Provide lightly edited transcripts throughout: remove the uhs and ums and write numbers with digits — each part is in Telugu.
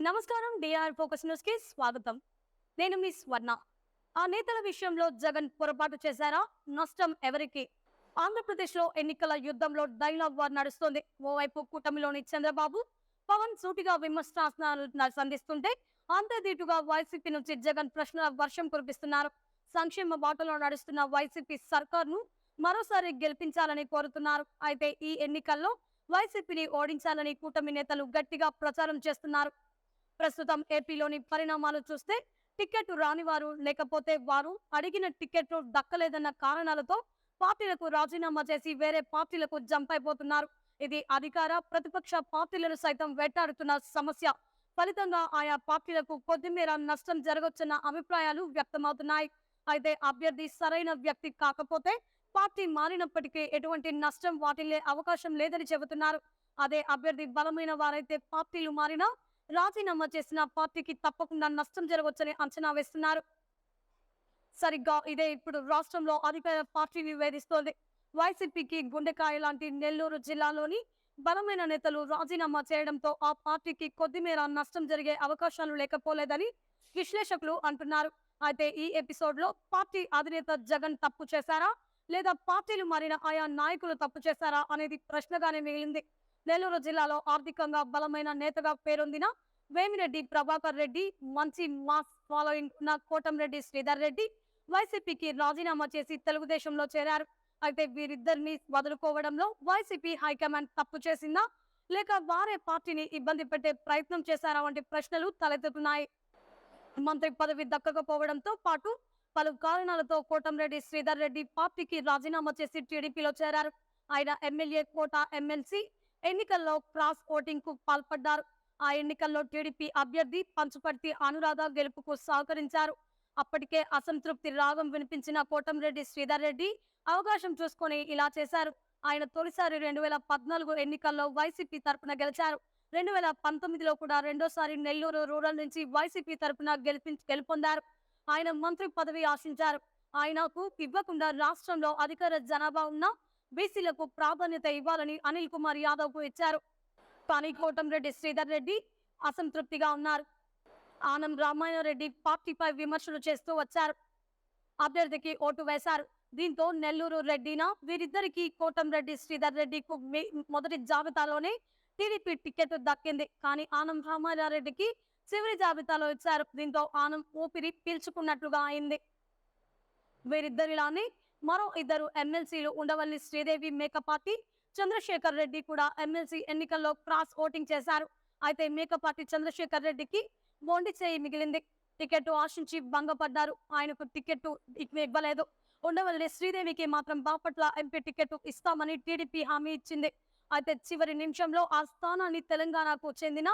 నమస్కారం. డిఆర్ ఫోకస్ న్యూస్ కి స్వాగతం. నేను మీ స్వర్ణ. ఆ నేతల విషయంలో జగన్ పొరపాటు చేశారా? నష్టం ఎవరికి? ఆంధ్రప్రదేశ్లో ఎన్నికల యుద్ధంలో డైలాగ్ వార్ నడుస్తోంది. ఓవైపు కూటమిలోని చంద్రబాబు, పవన్ సూటిగా విమర్శనాస్త్రాలు సంధిస్తుంటే, అంతే దీటుగా వైసీపీ నుంచి జగన్ ప్రశ్నల వర్షం కురిపిస్తున్నారు. సంక్షేమ బాటలో నడుస్తున్న వైసీపీ సర్కార్ను మరోసారి గెలిపించాలని కోరుతున్నారు. అయితే ఈ ఎన్నికల్లో వైసీపీని ఓడించాలని కూటమి నేతలు గట్టిగా ప్రచారం చేస్తున్నారు. ప్రస్తుతం ఏపీలోని పరిణామాలు చూస్తే టికెట్ రానివారు, లేకపోతే వారు అడిగిన టికెట్లు దక్కలేదన్న కారణాలతో పార్టీలకు రాజీనామా చేసి వేరే పార్టీలకు జంప్ అయిపోతున్నారు. ఇది అధికార ప్రతిపక్ష పార్టీలను సైతం వెంటాడుతున్న సమస్య. ఫలితంగా ఆయా పార్టీలకు కొద్దిమేర నష్టం జరగొచ్చన్న అభిప్రాయాలు వ్యక్తమవుతున్నాయి. అయితే అభ్యర్థి సరైన వ్యక్తి కాకపోతే పార్టీ మారినప్పటికీ ఎటువంటి నష్టం వాటిల్లే అవకాశం లేదని చెబుతున్నారు. అదే అభ్యర్థి బలమైన వారైతే పార్టీలు మారినా, రాజీనామా చేసిన పార్టీకి తప్పకుండా నష్టం జరగవచ్చని అంచనా వేస్తున్నారు. సరిగ్గా ఇదే ఇప్పుడు రాష్ట్రంలో అధికార పార్టీని వేధిస్తోంది. వైసీపీకి గుండెకాయ లాంటి నెల్లూరు జిల్లాలోని బలమైన నేతలు రాజీనామా చేయడంతో ఆ పార్టీకి కొద్దిమేర నష్టం జరిగే అవకాశాలు లేకపోలేదని విశ్లేషకులు అంటున్నారు. అయితే ఈ ఎపిసోడ్ లో పార్టీ అధినేత జగన్ తప్పు చేశారా, లేదా పార్టీలు మారిన ఆయా నాయకులు తప్పు చేశారా అనేది ప్రశ్నగానే మిగిలింది. నెల్లూరు జిల్లాలో ఆర్థికంగా బలమైన నేతగా పేరొందిన వేమిరెడ్డి ప్రభాకర్ రెడ్డి, మంచి మాస్ ఫాలోయింగ్ ఉన్న కోటంరెడ్డి శ్రీధర్ రెడ్డి వైసీపీకి రాజీనామా చేసి తెలుగుదేశంలో చేరారు. అయితే వీరిద్దరిని వదులుకోవడంలో వైసీపీ హైకమాండ్ తప్పు చేసిందా, లేక వారే పార్టీని ఇబ్బంది పెట్టే ప్రయత్నం చేశారా వంటి ప్రశ్నలు తలెత్తుతున్నాయి. మంత్రి పదవి దక్కకపోవడంతో పాటు పలు కారణాలతో కోటంరెడ్డి శ్రీధర్ రెడ్డి పార్టీకి రాజీనామా చేసి టీడీపీలో చేరారు. ఆయన ఎమ్మెల్యే, కోట ఎమ్మెల్సీ ఎన్నికల్లో క్రాస్ ఓటింగ్ కు పాల్పడ్డారు. ఆ ఎన్నికల్లో టీడీపీ అభ్యర్థి పంచుపర్తి అనురాధ గెలుపుకు సహకరించారు. అప్పటికే అసంతృప్తి రాగం వినిపించిన కోటంరెడ్డి శ్రీధర్ రెడ్డి అవకాశం చూసుకొని ఇలా చేశారు. ఆయన తొలిసారి 2014 ఎన్నికల్లో వైసీపీ తరపున గెలిచారు. 2019లో కూడా రెండోసారి నెల్లూరు రూరల్ నుంచి వైసీపీ తరపున గెలుపొందారు. ఆయన మంత్రి పదవి ఆశించారు. ఆయనకు ఇవ్వకుండా రాష్ట్రంలో అధికార జనాభా ఉన్న బీసీలకు ప్రాధాన్యత ఇవ్వాలని అనిల్ కుమార్ యాదవ్ కు ఇచ్చారు. కానీ కోటంరెడ్డి శ్రీధర్ రెడ్డి అసంతృప్తిగా ఉన్నారు. ఆనం రామాయణరెడ్డి పార్టీపై విమర్శలు చేస్తూ వచ్చారు. అభ్యర్థికి ఓటు వేశారు. దీంతో నెల్లూరు రెడ్డినా వీరిద్దరికి కోటంరెడ్డి శ్రీధర్ రెడ్డికు మొదటి జాబితాలోనే టీడీపీ టికెట్ దక్కింది. కానీ ఆనం రామాయణరెడ్డికి చివరి జాబితాలో ఇచ్చారు. దీంతో ఆనం ఊపిరి పీల్చుకున్నట్లుగా అయింది. వీరిద్దరిలానే మరో ఇద్దరు ఎమ్మెల్సీలు ఉండవల్లి శ్రీదేవి మేకపాటి, చంద్రశేఖర్ రెడ్డి కూడా ఎమ్మెల్సీ ఎన్నికల్లో క్రాస్ ఓటింగ్ చేశారు. అయితే మేకపాటి చంద్రశేఖర్ రెడ్డికి మొండి చేయి మిగిలింది. టికెట్ ఆశించి భంగపడ్డారు. ఆయనకు టికెట్ ఇవ్వలేదు. ఉండవల్లి శ్రీదేవికి మాత్రం బాపట్ల ఎంపీ టికెట్ ఇస్తామని టీడీపీ హామీ ఇచ్చింది. అయితే చివరి నిమిషంలో ఆ స్థానాన్ని తెలంగాణకు చెందిన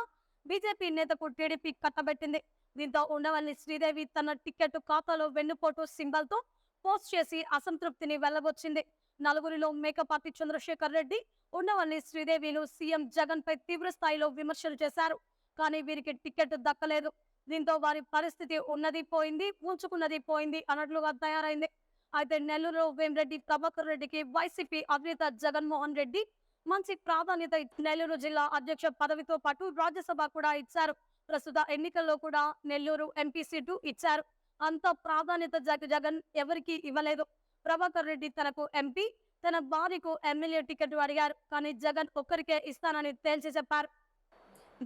బీజేపీ నేతకు టీడీపీ కట్టబెట్టింది. దీంతో ఉండవల్లి శ్రీదేవి తన టికెట్ ఖాతాలో వెన్నుపోటు సింబల్ తో పోస్ట్ చేసి అసంతృప్తిని వెళ్లబోచ్చింది. నలుగురిలో మేకపాటి చంద్రశేఖర్ రెడ్డి, ఉండవల్లి శ్రీదేవిలు సీఎం జగన్ పై తీవ్ర స్థాయిలో విమర్శలు చేశారు. కానీ వీరికి టికెట్ దక్కలేదు. దీంతో వారి పరిస్థితి ఉన్నది పోయింది, ఉంచుకున్నది పోయింది అన్నట్లుగా తయారైంది. అయితే నెల్లూరులో వేమిరెడ్డి ప్రభాకర్ రెడ్డికి వైసీపీ అధినేత జగన్మోహన్ రెడ్డి మంచి ప్రాధాన్యత నెల్లూరు జిల్లా అధ్యక్ష పదవితో పాటు రాజ్యసభ కూడా ఇచ్చారు. ప్రస్తుత ఎన్నికల్లో కూడా నెల్లూరు ఎంపీ సీటు ఇచ్చారు. అంత ప్రాధాన్యత జగన్ ఎవరికి ఇవ్వలేదు. ప్రభాకర్ రెడ్డి తనకు ఎంపీ, తన భార్యకు ఎమ్మెల్యే టికెట్ అడిగారు. కానీ జగన్ ఒక్కరికే ఇస్తానని తేల్చి చెప్పారు.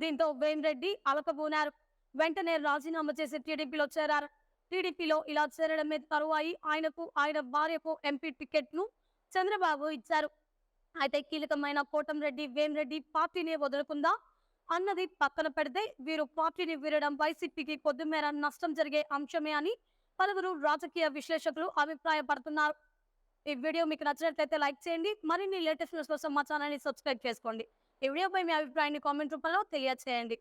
దీంతో వేమిరెడ్డి అలకబూనారు. వెంటనే రాజీనామా చేసి టీడీపీలో చేరారు. టీడీపీలో ఇలా చేరడమే తరువాయి ఆయనకు, ఆయన భార్యకు ఎంపీ టికెట్ ను చంద్రబాబు ఇచ్చారు. అయితే కీలకమైన కోటంరెడ్డి వేమిరెడ్డి పార్టీని వదులుకుందా అన్నది పక్కన పెడితే వీరు పార్టీని వీరడం వైసీపీకి కొద్దిమేర నష్టం జరిగే అంశమే అని పలువురు రాజకీయ విశ్లేషకులు అభిప్రాయపడుతున్నారు. ఈ వీడియో మీకు నచ్చినట్లయితే లైక్ చేయండి. మరిన్ని లేటెస్ట్ న్యూస్ కోసం మా ఛానల్ ని సబ్స్క్రైబ్ చేసుకోండి. ఈ వీడియోపై మీ అభిప్రాయాన్ని కామెంట్ రూపంలో తెలియజేయండి.